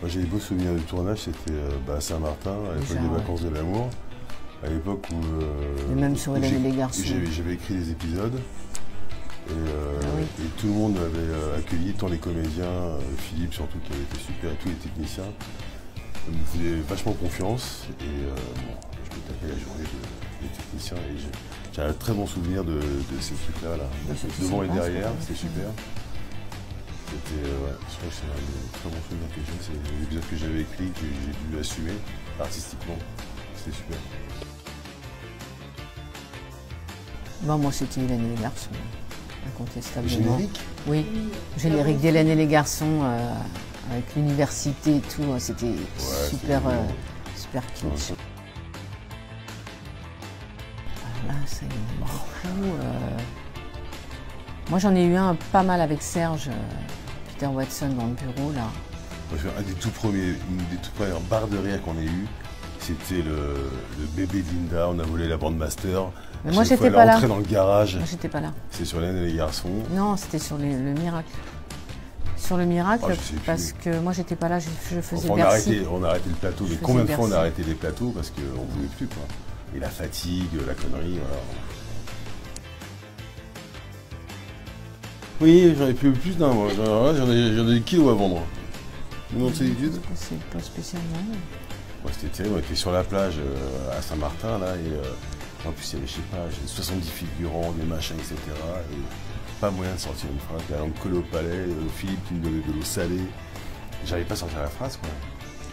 Moi j'ai des beaux souvenirs du tournage, c'était à Saint-Martin, à l'époque Déjà, des ouais. Vacances de l'amour, à l'époque où, Et même sur Hélène et les garçons. j'avais écrit des épisodes Ah oui. et tout le monde m'avait accueilli, tant les comédiens, Philippe surtout qui avait été super, et tous les techniciens, me faisaient vachement confiance et bon, je me tapais la journée des techniciens et j'ai un très bon souvenir de ces trucs-là, là. Bah, c'était Devant et sympa, derrière, ça. c'était super. C'était, ouais, je crois que c'est un des très bons souvenirs que j'ai. C'est l'épisode que j'avais écrit, que j'ai dû assumer artistiquement. C'était super. Bon, moi, c'était Hélène et les garçons, Le incontestablement. générique, Oui, générique d'Hélène et les garçons, avec l'université et tout, c'était super, c'est mignon. super kitsch. Ouais. Là, ça y est, beaucoup. Moi, j'en ai eu un pas mal avec Serge, Peter Watson dans le bureau, là. Moi, un des tout premiers, une des toutes premières barres de rire qu'on ait eues, c'était le bébé de Linda. On a volé la bande master. Mais moi, Chaque fois, j'étais pas elle là. rentrait dans le garage. Moi, j'étais pas là. C'est sur Hélène et les garçons. Non, c'était sur le miracle. Sur le miracle, Ah, je sais plus. parce que moi, j'étais pas là, je faisais Enfin, Bercy. on a arrêté le plateau. Je Mais faisais combien de fois on Bercy. a arrêté les plateaux parce qu'on ne pouvait plus, quoi. Et la fatigue, la connerie, voilà. Oui, j'en ai plus d'un, moi. J'en ai des kilos à vendre. Une autre solitude. C'est pas spécialement. Moi, c'était terrible. On était sur la plage à Saint-Martin, là, et en plus, il y avait, je sais pas, j'ai 70 figurants, des machins, etc. Et pas moyen de sortir une phrase. On me collait au palais, Philippe qui me donnait de l'eau salée. J'arrivais pas à sortir la phrase, quoi.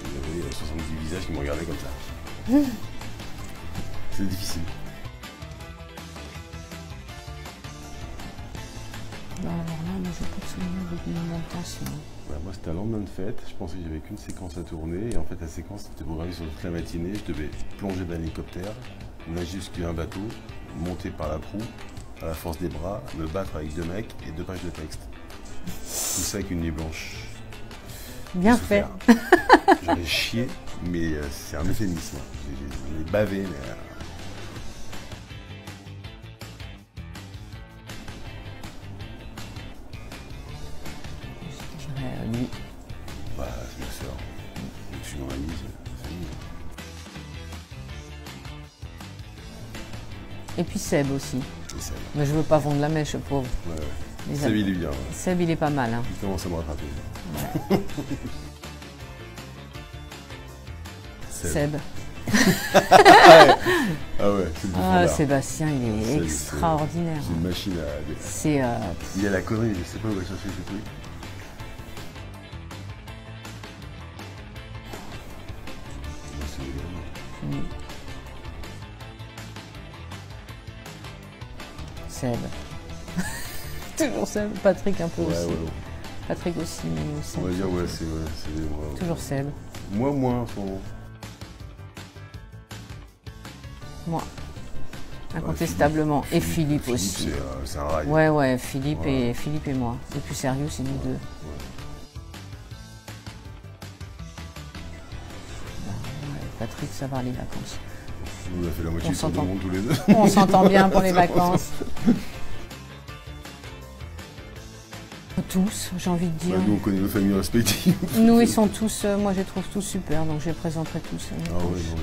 Il y avait 70 visages qui me regardaient comme ça. C'est difficile. Bah, alors là, moi, j'ai pas de souvenir de moment de tension. Moi, c'était un lendemain de fête. Je pensais que j'avais qu'une séquence à tourner. Et en fait, la séquence était programmée sur toute la matinée. Je devais plonger d'un hélicoptère, nager jusqu'à un bateau, monter par la proue, à la force des bras, me battre avec 2 mecs et 2 pages de texte. Tout ça avec une nuit blanche. Bien J'ai fait. souffert. J'en ai chié, mais c'est un euphémisme. J'ai bavé, mais... Je dirais lui. Bah, c'est ma soeur. Je suis dans la mise, c'est famille. Et puis Seb aussi. Et Seb. Mais je veux pas vendre la mèche, pauvre. Ouais, ouais. Les Seb, amis. il est bien. Seb, il est pas mal. Hein. Il commence à me rattraper. Seb. Ah ouais, c'est le bouffon Ah, d'art. Sébastien, il est Seb, extraordinaire. C'est une machine à... C'est. Il y a la connerie, je sais pas où va chercher ce truc. Moi, c'est évidemment. Seb. Toujours Seb. Patrick un peu Ouais, aussi. ouais, ouais. Patrick aussi, mais Seb. On va dire, ouais, c'est... Ouais, Toujours Seb. Moi, en ce moment. Moi. Incontestablement. Et Philippe aussi. C'est un rail. Ouais, ouais, Philippe, Ouais. Philippe et moi. Le plus sérieux, c'est nous deux. Ouais. Ouais, Patrick, ça va les vacances. On a fait la moitié On du tour du s'entend. monde tous les deux. On s'entend bien pour les vacances. Tous, j'ai envie de dire. Nous, on connaît nos familles respectives. Nous, ils sont tous, moi je les trouve tous super, donc je les présenterai tous. Ah ouais, non,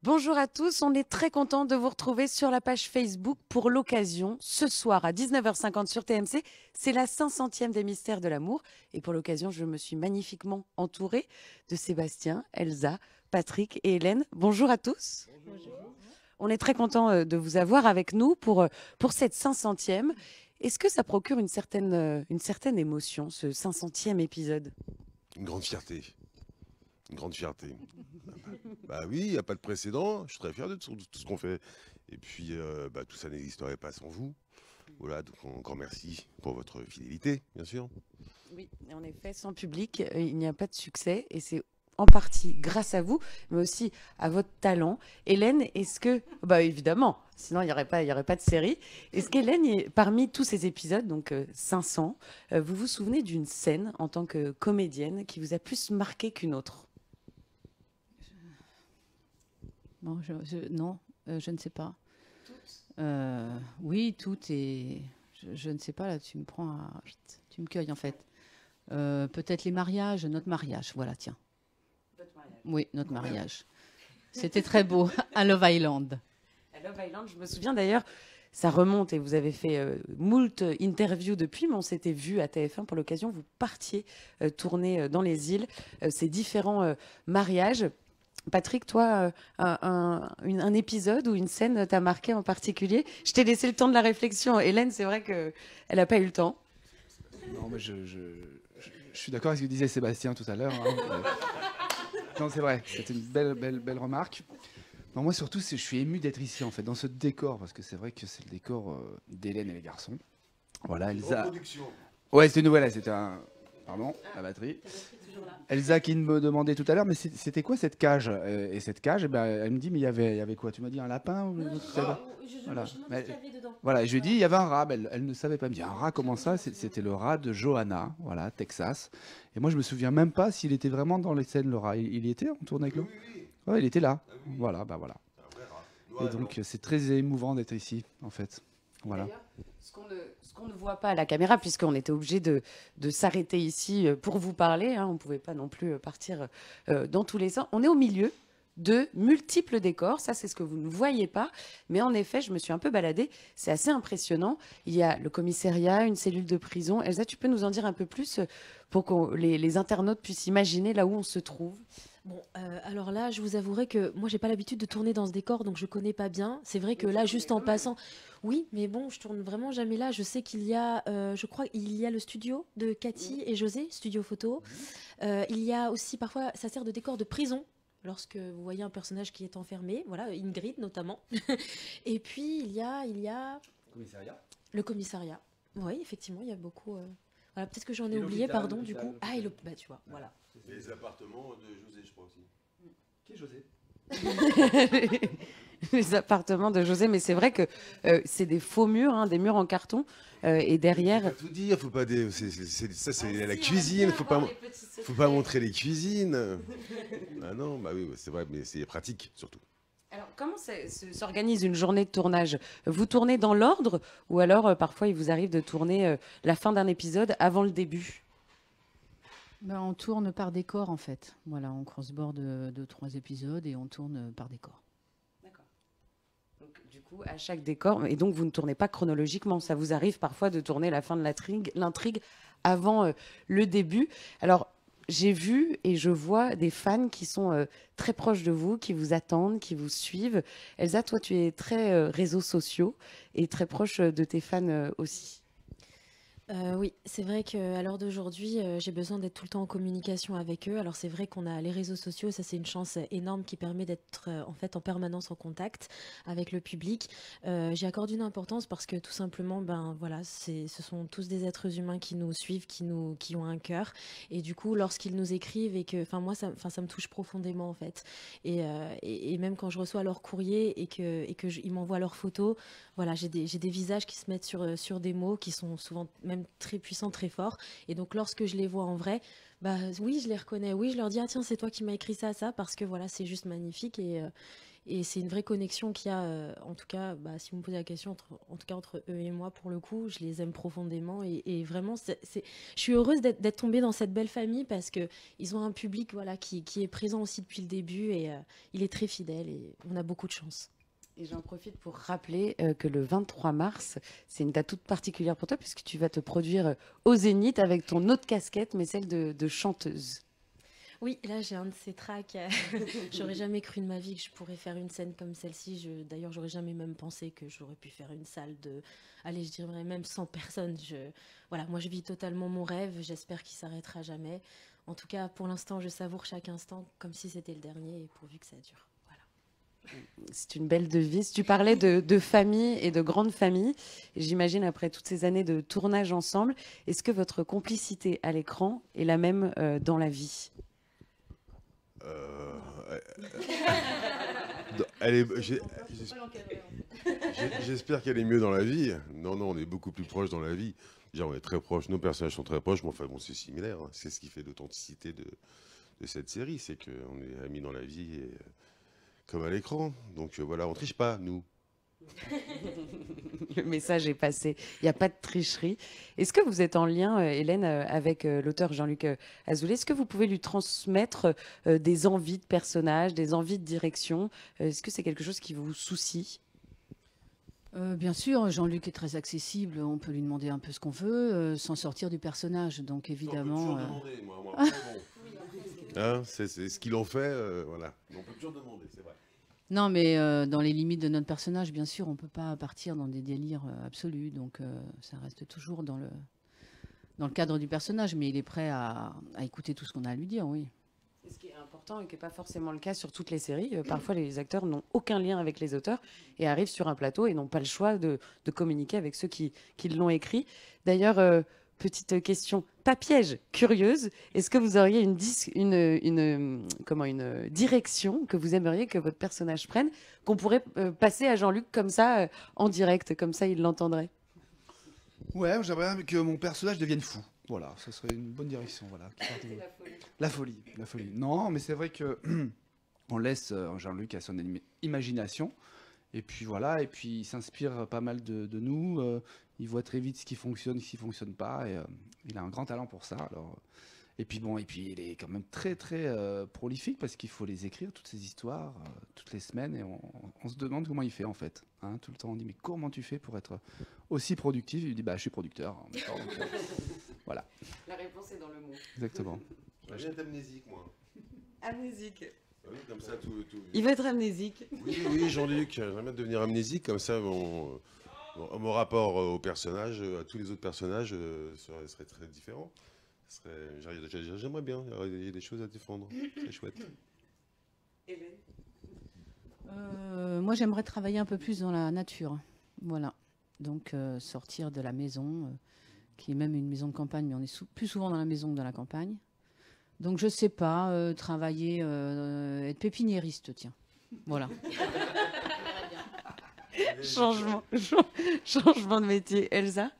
Bonjour à tous, on est très content de vous retrouver sur la page Facebook pour l'occasion. Ce soir à 19h50 sur TMC, c'est la 500e des Mystères de l'amour. Et pour l'occasion, je me suis magnifiquement entourée de Sébastien, Elsa, Patrick et Hélène. Bonjour à tous. Bonjour. On est très content de vous avoir avec nous pour cette 500e. Est-ce que ça procure une certaine émotion, ce 500e épisode? Une grande fierté. Une grande fierté. Bah oui, il n'y a pas de précédent. Je suis très fier de tout ce qu'on fait. Et puis, tout ça n'existerait pas sans vous. Voilà, donc encore merci pour votre fidélité, bien sûr. Oui, et en effet, sans public, il n'y a pas de succès. Et c'est en partie grâce à vous, mais aussi à votre talent. Hélène, est-ce que... Bah évidemment, sinon il n'y aurait pas de série. Est-ce qu'Hélène, parmi tous ces épisodes, donc 500, vous vous souvenez d'une scène en tant que comédienne qui vous a plus marqué qu'une autre? Bon, non, je ne sais pas. Oui, toutes et je ne sais pas, là, tu me prends tu me cueilles, en fait. Peut-être les mariages, notre mariage, voilà, tiens. Votre mariage. Oui, notre mariage. C'était très beau, à Love Island. À Love Island, je me souviens d'ailleurs, ça remonte et vous avez fait moult interviews depuis, mais on s'était vu à TF1 pour l'occasion. Vous partiez tourner dans les îles ces différents mariages. Patrick, toi, un épisode ou une scène t'a marqué en particulier? Je t'ai laissé le temps de la réflexion. Hélène, c'est vrai qu'elle n'a pas eu le temps. Non, mais je suis d'accord avec ce que disait Sébastien tout à l'heure. Hein. Non, c'est vrai, c'était une belle remarque. Non, moi, surtout, je suis ému d'être ici, en fait, dans ce décor, parce que c'est vrai que c'est le décor d'Hélène et les garçons. Voilà, Elsa. Ouais, c'était une nouvelle, c'était un. Pardon, la batterie. Elsa qui me demandait tout à l'heure, mais c'était quoi cette cage? Et cette cage, eh ben, elle me dit, mais il y avait quoi? Tu m'as dit un lapin ou... Voilà. Voilà, je lui ai dit, il y avait un rat. Elle ne savait pas. Elle me dit, un rat, comment ça? C'était le rat de Johanna, voilà, Texas. Et moi, je me souviens même pas s'il était vraiment dans les scènes, le rat. Il y était, on tournait avec lui? Oui. Ouais, il était là. Oui. Voilà, bah voilà. Et donc, c'est très émouvant d'être ici, en fait. Voilà. Ce qu'on ne voit pas à la caméra, puisqu'on était obligé de s'arrêter ici pour vous parler, hein, on ne pouvait pas non plus partir dans tous les sens. On est au milieu de multiples décors, ça c'est ce que vous ne voyez pas, mais en effet, je me suis un peu baladée, c'est assez impressionnant. Il y a le commissariat, une cellule de prison. Elsa, tu peux nous en dire un peu plus pour que les internautes puissent imaginer là où on se trouve? Bon, alors là, je vous avouerai que moi, j'ai pas l'habitude de tourner dans ce décor, donc je connais pas bien. C'est vrai que là, juste en passant, oui, mais bon, je tourne vraiment jamais là. Je sais qu'il y a, je crois, il y a le studio de Cathy et José, studio photo. Il y a aussi parfois, ça sert de décor de prison. Lorsque vous voyez un personnage qui est enfermé, voilà, Ingrid notamment. Et puis il y a Commissariat. Le commissariat. Oui, effectivement, il y a beaucoup. Voilà, peut-être que j'en ai oublié, pardon, du coup. Ah, et bah, tu vois, voilà. Et les appartements de José, je crois aussi. Qui est José? Les appartements de José, mais c'est vrai que c'est des faux murs, hein, des murs en carton, et derrière. Faut pas tout dire, faut pas ça c'est la cuisine, faut pas montrer les cuisines. Ah non, bah oui, c'est vrai, mais c'est pratique surtout. Alors, comment s'organise une journée de tournage? Vous tournez dans l'ordre, ou alors parfois il vous arrive de tourner la fin d'un épisode avant le début? Ben, on tourne par décor, en fait. Voilà, on cross-board 2-3 épisodes et on tourne par décor. D'accord. Donc, du coup, à chaque décor, et donc vous ne tournez pas chronologiquement. Ça vous arrive parfois de tourner la fin de l'intrigue avant le début. Alors, j'ai vu et je vois des fans qui sont très proches de vous, qui vous attendent, qui vous suivent. Elsa, toi, tu es très réseaux sociaux et très proche de tes fans aussi. Oui, c'est vrai qu'à l'heure d'aujourd'hui, j'ai besoin d'être tout le temps en communication avec eux. Alors c'est vrai qu'on a les réseaux sociaux, ça c'est une chance énorme qui permet d'être en fait en permanence en contact avec le public. J'y accorde une importance parce que tout simplement, ben voilà, ce sont tous des êtres humains qui nous suivent, qui ont un cœur. Et du coup, lorsqu'ils nous écrivent et que, enfin moi, ça me touche profondément en fait. Et même quand je reçois leur courrier et que ils m'envoient leurs photos, voilà, j'ai des visages qui se mettent sur des mots qui sont souvent même très puissants, très forts. Et donc, lorsque je les vois en vrai, bah oui, je les reconnais. Oui, je leur dis, ah tiens, c'est toi qui m'as écrit ça, parce que voilà, c'est juste magnifique. Et c'est une vraie connexion qu'il y a, en tout cas, bah, si vous me posez la question, entre eux et moi, pour le coup, je les aime profondément. Et vraiment, je suis heureuse d'être tombée dans cette belle famille parce qu'ils ont un public voilà, qui est présent aussi depuis le début et il est très fidèle et on a beaucoup de chance. Et j'en profite pour rappeler que le 23 mars, c'est une date toute particulière pour toi puisque tu vas te produire au Zénith avec ton autre casquette, mais celle de chanteuse. Oui, là j'ai un de ces tracks. J'aurais jamais cru de ma vie que je pourrais faire une scène comme celle-ci. D'ailleurs, j'aurais jamais même pensé que j'aurais pu faire une salle de, allez, je dirais même 100 personnes. Voilà, moi je vis totalement mon rêve. J'espère qu'il s'arrêtera jamais. En tout cas, pour l'instant, je savoure chaque instant comme si c'était le dernier et pourvu que ça dure. C'est une belle devise. Tu parlais de famille et de grande famille. J'imagine, après toutes ces années de tournage ensemble, est-ce que votre complicité à l'écran est la même dans la vie? J'espère qu'elle est mieux dans la vie. Non, on est beaucoup plus proches dans la vie. Déjà, on est très proches, nos personnages sont très proches, mais enfin, bon, c'est similaire. Hein. C'est ce qui fait l'authenticité de cette série, c'est qu'on est amis dans la vie et... comme à l'écran. Donc voilà, on triche pas, nous. Le message est passé. Il n'y a pas de tricherie. Est-ce que vous êtes en lien, Hélène, avec l'auteur Jean-Luc Azoulay? Est-ce que vous pouvez lui transmettre des envies de personnages, des envies de direction? Est-ce que c'est quelque chose qui vous soucie? Bien sûr, Jean-Luc est très accessible, on peut lui demander un peu ce qu'on veut, sans sortir du personnage. Donc évidemment. On peut toujours demander, moi. Après, bon. Hein, c'est ce qu'ils ont fait, voilà. On peut toujours demander, c'est vrai. Non, mais dans les limites de notre personnage, bien sûr, on ne peut pas partir dans des délires absolus. Donc ça reste toujours dans le cadre du personnage, mais il est prêt à écouter tout ce qu'on a à lui dire, oui. Ce qui est important et qui n'est pas forcément le cas sur toutes les séries, parfois les acteurs n'ont aucun lien avec les auteurs et arrivent sur un plateau et n'ont pas le choix de communiquer avec ceux qui l'ont écrit. D'ailleurs, petite question, pas piège, curieuse, est-ce que vous auriez une direction que vous aimeriez que votre personnage prenne, qu'on pourrait passer à Jean-Luc comme ça, en direct, comme ça il l'entendrait? Ouais, j'aimerais bien que mon personnage devienne fou. Voilà, ce serait une bonne direction. Voilà. La folie. Non, mais c'est vrai que on laisse Jean-Luc à son imagination. Et puis voilà, et puis il s'inspire pas mal de nous. Il voit très vite ce qui fonctionne, ce qui fonctionne pas. Et il a un grand talent pour ça. Alors, et puis il est quand même très prolifique parce qu'il faut les écrire, toutes ces histoires, toutes les semaines. Et on se demande comment il fait en fait. Hein, tout le temps, on dit mais comment tu fais pour être aussi productif? Il dit bah je suis producteur. En même temps, donc, voilà. La réponse est dans le mot. Exactement. J'aimerais bien être amnésique, moi. Amnésique. Oui, comme ça, tout... Il veut être amnésique. Oui, Jean-Luc, j'aimerais bien devenir amnésique, comme ça, mon rapport au personnage, à tous les autres personnages, serait très différent. J'aimerais bien, il y a des choses à défendre, c'est chouette. Hélène? Moi, j'aimerais travailler un peu plus dans la nature. Voilà. Donc, sortir de la maison, qui est même une maison de campagne, mais on est plus souvent dans la maison que dans la campagne. Donc, je sais pas, travailler, être pépiniériste, tiens. Voilà. Changement de métier. Elsa?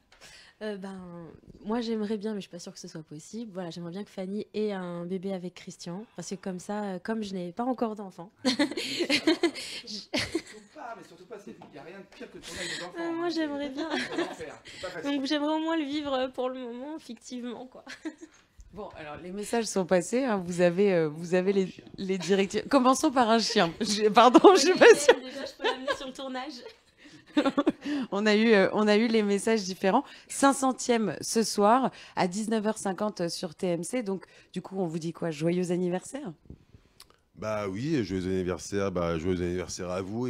Moi, j'aimerais bien, mais je suis pas sûre que ce soit possible. Voilà, j'aimerais bien que Fanny ait un bébé avec Christian, parce que comme ça, comme je n'ai pas encore d'enfant. Surtout pas, il n'y a rien de pire que de tourner avec des enfants. Moi, j'aimerais bien. Donc, j'aimerais au moins le vivre pour le moment, fictivement, quoi. Bon, alors les messages sont passés. Hein. Vous avez les directives. Commençons par un chien. Pardon, je sais pas si... Déjà, je peux l'amener sur le tournage. on a eu les messages différents. 500e ce soir à 19h50 sur TMC. Donc, du coup, on vous dit quoi? Joyeux anniversaire. Bah oui, joyeux anniversaire à vous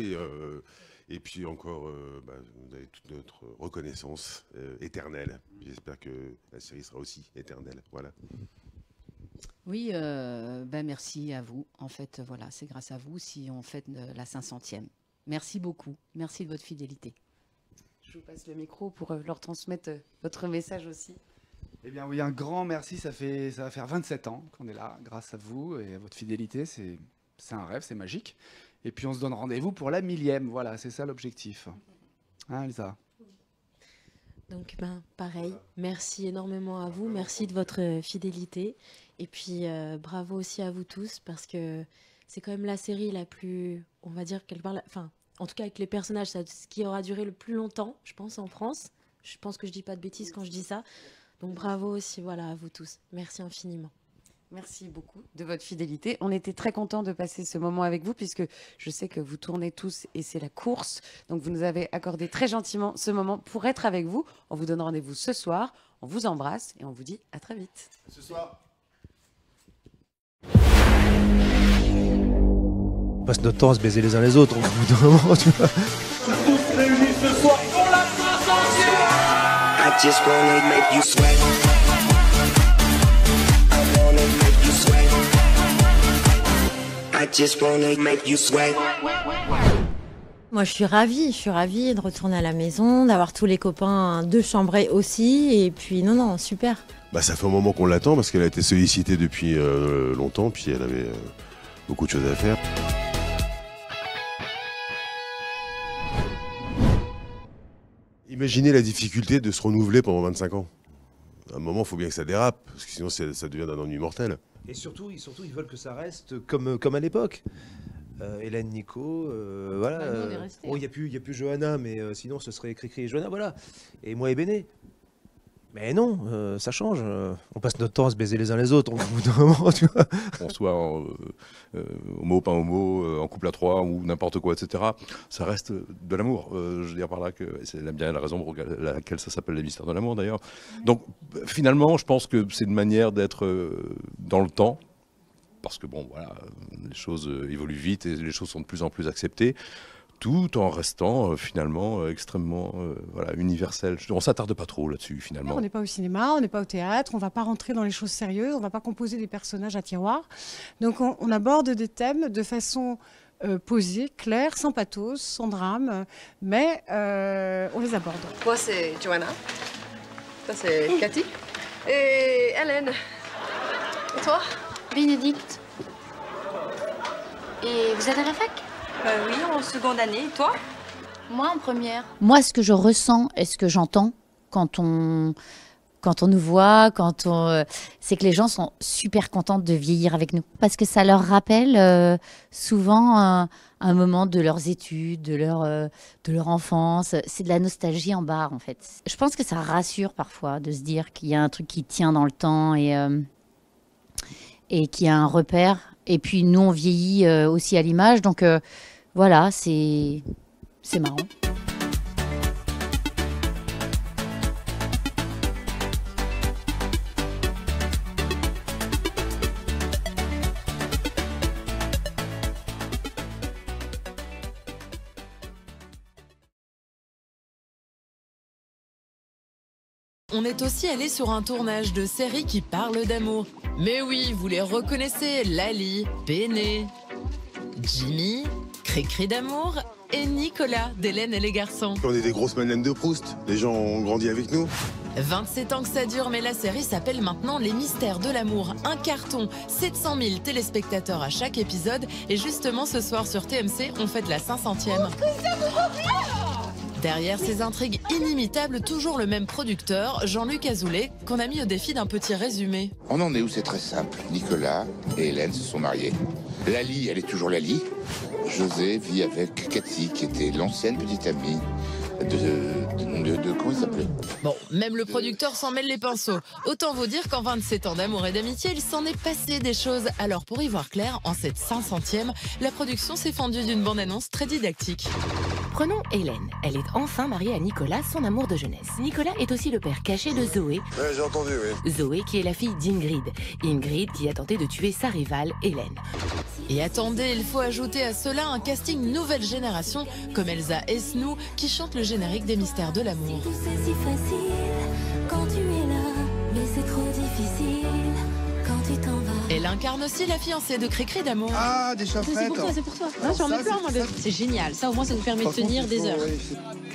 et puis encore, vous avez toute notre reconnaissance éternelle. J'espère que la série sera aussi éternelle. Voilà. Oui, merci à vous. En fait, voilà, c'est grâce à vous si on fête la 500e. Merci beaucoup. Merci de votre fidélité. Je vous passe le micro pour leur transmettre votre message aussi. Eh bien oui, un grand merci. Ça va faire 27 ans qu'on est là, grâce à vous et à votre fidélité. C'est un rêve, c'est magique. Et puis on se donne rendez-vous pour la 1000e. Voilà, c'est ça l'objectif. Hein, Elsa? Donc pareil, merci énormément à vous, merci de votre fidélité. Et puis bravo aussi à vous tous, parce que c'est quand même la série la plus, on va dire, quelque part, en tout cas avec les personnages, ce qui aura duré le plus longtemps, je pense, en France. Je pense que je dis pas de bêtises quand je dis ça. Donc bravo aussi, voilà, à vous tous. Merci infiniment. Merci beaucoup de votre fidélité. On était très contents de passer ce moment avec vous, puisque je sais que vous tournez tous et c'est la course. Donc vous nous avez accordé très gentiment ce moment pour être avec vous. On vous donne rendez-vous ce soir. On vous embrasse et on vous dit à très vite. Ce soir. On passe notre temps à se baiser les uns les autres, au bout d'un moment, tu vois. Tous réunis ce soir pour la 500e. I just wanna make you sweat. I wanna make you sweat. I just wanna make you sweat. Moi, je suis ravie de retourner à la maison, d'avoir tous les copains de chambrée aussi, et puis non, super. Bah, ça fait un moment qu'on l'attend parce qu'elle a été sollicitée depuis longtemps, puis elle avait beaucoup de choses à faire. Imaginez la difficulté de se renouveler pendant 25 ans. À un moment, il faut bien que ça dérape, parce que sinon ça devient d'un ennui mortel. Et surtout, ils veulent que ça reste comme à l'époque. Hélène, Nico, voilà. Bah, nous, on est restés, Bon, il n'y a plus Johanna, mais sinon ce serait Cricri et Johanna, voilà. Et moi et Béné. Mais non, ça change. On passe notre temps à se baiser les uns les autres, au bout d'un moment, tu vois. Qu'on soit homo, pas homo, en couple à trois ou n'importe quoi, etc. Ça reste de l'amour. Je veux dire par là que c'est bien la raison pour laquelle ça s'appelle les mystères de l'amour d'ailleurs. Donc finalement, je pense que c'est une manière d'être dans le temps. Parce que bon, voilà, les choses évoluent vite et les choses sont de plus en plus acceptées, tout en restant finalement extrêmement voilà, universel. On ne s'attarde pas trop là-dessus finalement. On n'est pas au cinéma, on n'est pas au théâtre, on ne va pas rentrer dans les choses sérieuses, on ne va pas composer des personnages à tiroir. Donc on aborde des thèmes de façon posée, claire, sans pathos, sans drame, mais on les aborde. Moi c'est Johanna, ça c'est Cathy et Hélène. Et toi? Bénédicte. Et vous êtes à la fac? Oui, en seconde année. Et toi? Moi, en première. Moi, ce que je ressens et ce que j'entends quand on nous voit, c'est que les gens sont super contents de vieillir avec nous. Parce que ça leur rappelle souvent un moment de leurs études, de leur enfance. C'est de la nostalgie en barre, en fait. Je pense que ça rassure parfois de se dire qu'il y a un truc qui tient dans le temps et qu'il y a un repère. Et puis nous, on vieillit aussi à l'image. Donc voilà, c'est marrant. On est aussi allé sur un tournage de série qui parle d'amour. Mais oui, vous les reconnaissez, Lali, Béné, Jimmy, Cricri d'amour et Nicolas d'Hélène et les garçons. On est des grosses madeleines de Proust, les gens ont grandi avec nous. 27 ans que ça dure, mais la série s'appelle maintenant Les Mystères de l'amour. Un carton, 700 000 téléspectateurs à chaque épisode. Et justement, ce soir sur TMC, on fête la 500e. Derrière ces intrigues inimitables, toujours le même producteur, Jean-Luc Azoulay, qu'on a mis au défi d'un petit résumé. On en est où? C'est très simple. Nicolas et Hélène se sont mariés. Lali, elle est toujours Lali. José vit avec Cathy, qui était l'ancienne petite amie de comment il s'appelait? Bon, même le producteur s'en mêle les pinceaux. Autant vous dire qu'en 27 ans d'amour et d'amitié, il s'en est passé des choses. Alors pour y voir clair, en cette 500e, la production s'est fendue d'une bande-annonce très didactique. Prenons Hélène. Elle est enfin mariée à Nicolas, son amour de jeunesse. Nicolas est aussi le père caché de Zoé. Ouais, j'ai entendu, oui. Zoé qui est la fille d'Ingrid. Ingrid qui a tenté de tuer sa rivale, Hélène. Et attendez, il faut ajouter à cela un casting nouvelle génération, comme Elsa Esnou, qui chante le générique des Mystères de l'amour. Tout c'est si facile quand tu es là, mais c'est trop difficile quand tu t'en vas. Elle incarne aussi la fiancée de Cricri d'amour. Ah, des chaufferettes. C'est pour toi, c'est pour toi. Non, j'en ai plein, moi. C'est génial. Ça, au moins, ça nous permet de tenir des heures.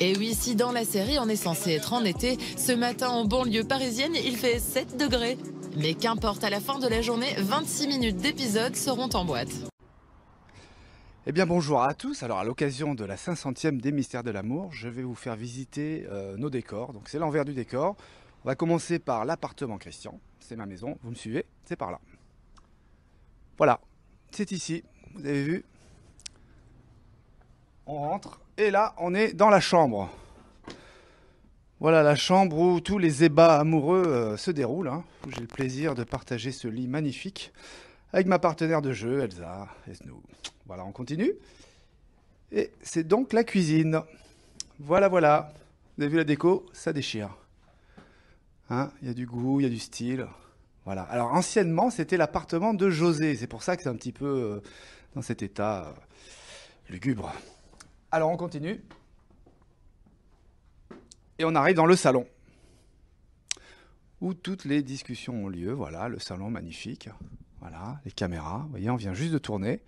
Et oui, si dans la série, on est censé être en été, ce matin en banlieue parisienne, il fait 7 degrés. Mais qu'importe, à la fin de la journée, 26 minutes d'épisode seront en boîte. Eh bien bonjour à tous, alors à l'occasion de la 500e des Mystères de l'amour, je vais vous faire visiter nos décors, donc c'est l'envers du décor. On va commencer par l'appartement Christian, c'est ma maison, vous me suivez, c'est par là. Voilà, c'est ici, vous avez vu. On rentre, et là on est dans la chambre. Voilà la chambre où tous les ébats amoureux se déroulent, hein, où j'ai le plaisir de partager ce lit magnifique avec ma partenaire de jeu, Elsa Esnou. Voilà, on continue. Et c'est donc la cuisine. Voilà, voilà. Vous avez vu la déco? Ça déchire. Hein, il y a du goût, il y a du style. Voilà. Alors, anciennement, c'était l'appartement de José. C'est pour ça que c'est un petit peu dans cet état lugubre. Alors, on continue. Et on arrive dans le salon, où toutes les discussions ont lieu. Voilà, le salon magnifique. Voilà, les caméras. Vous voyez, on vient juste de tourner.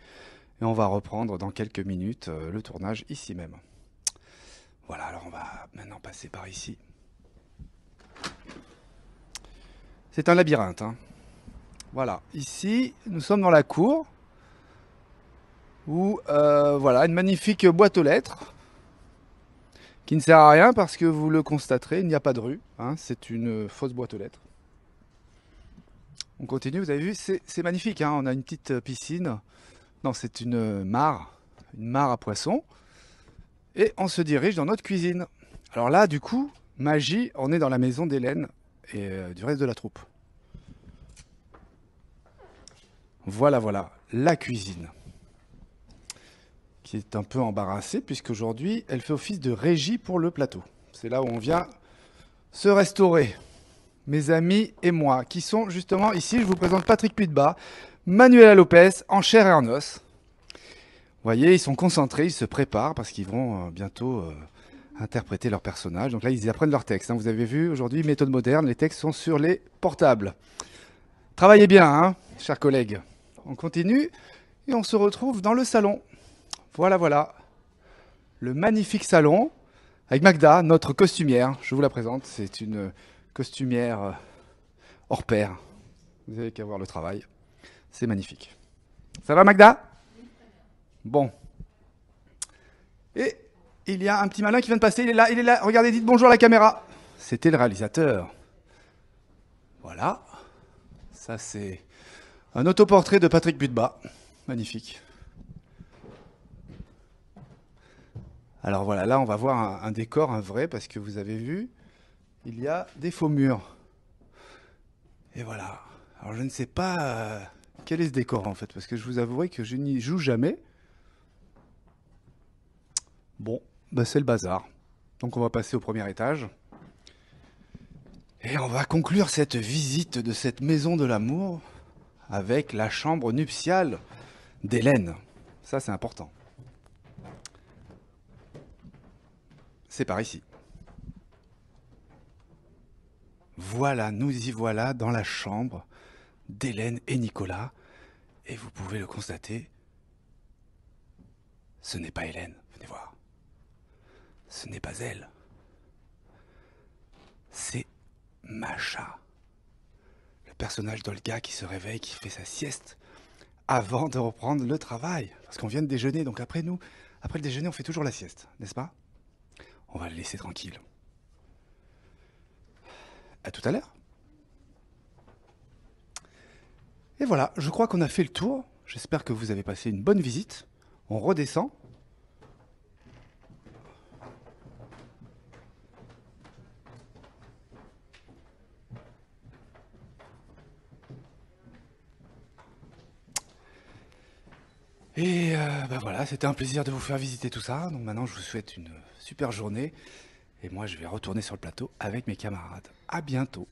Et on va reprendre dans quelques minutes le tournage ici même. Voilà, alors on va maintenant passer par ici. C'est un labyrinthe, hein. Voilà, ici, nous sommes dans la cour, où, voilà, une magnifique boîte aux lettres, qui ne sert à rien parce que vous le constaterez, il n'y a pas de rue, hein, c'est une fausse boîte aux lettres. On continue, vous avez vu, c'est magnifique, hein, on a une petite piscine. Non, c'est une mare à poisson. Et on se dirige dans notre cuisine. Alors là, du coup, magie, on est dans la maison d'Hélène et du reste de la troupe. Voilà, la cuisine. Qui est un peu embarrassée puisqu'aujourd'hui, elle fait office de régie pour le plateau. C'est là où on vient se restaurer. Mes amis et moi, qui sont justement ici, je vous présente Patrick Puitba, Manuela Lopez, en chair et en os. Vous voyez, ils sont concentrés, ils se préparent parce qu'ils vont bientôt interpréter leur personnage. Donc là, ils apprennent leur texte. Hein. Vous avez vu, aujourd'hui, méthode moderne, les textes sont sur les portables. Travaillez bien, hein, chers collègues. On continue et on se retrouve dans le salon. Voilà. Le magnifique salon avec Magda, notre costumière. Je vous la présente. C'est une costumière hors pair. Vous n'avez qu'à voir le travail. C'est magnifique. Ça va, Magda ? Bon. Et il y a un petit malin qui vient de passer. Il est là. Regardez, dites bonjour à la caméra. C'était le réalisateur. Voilà. Ça, c'est un autoportrait de Patrick Puitba. Magnifique. Alors voilà, là, on va voir un décor, un vrai, parce que vous avez vu, il y a des faux murs. Et voilà. Alors, je ne sais pas quel est ce décor, en fait, parce que je vous avouerai que je n'y joue jamais. Bon, bah c'est le bazar. Donc on va passer au premier étage. Et on va conclure cette visite de cette maison de l'amour avec la chambre nuptiale d'Hélène. Ça, c'est important. C'est par ici. Voilà, nous y voilà dans la chambre d'Hélène et Nicolas. Et vous pouvez le constater, ce n'est pas Hélène, venez voir. Ce n'est pas elle. C'est Macha. Le personnage d'Olga qui se réveille, qui fait sa sieste avant de reprendre le travail. Parce qu'on vient de déjeuner, donc après le déjeuner, on fait toujours la sieste, n'est-ce pas? On va le laisser tranquille. À tout à l'heure. Et voilà, je crois qu'on a fait le tour. J'espère que vous avez passé une bonne visite. On redescend. Et voilà, c'était un plaisir de vous faire visiter tout ça. Donc maintenant, je vous souhaite une super journée. Et moi, je vais retourner sur le plateau avec mes camarades. À bientôt.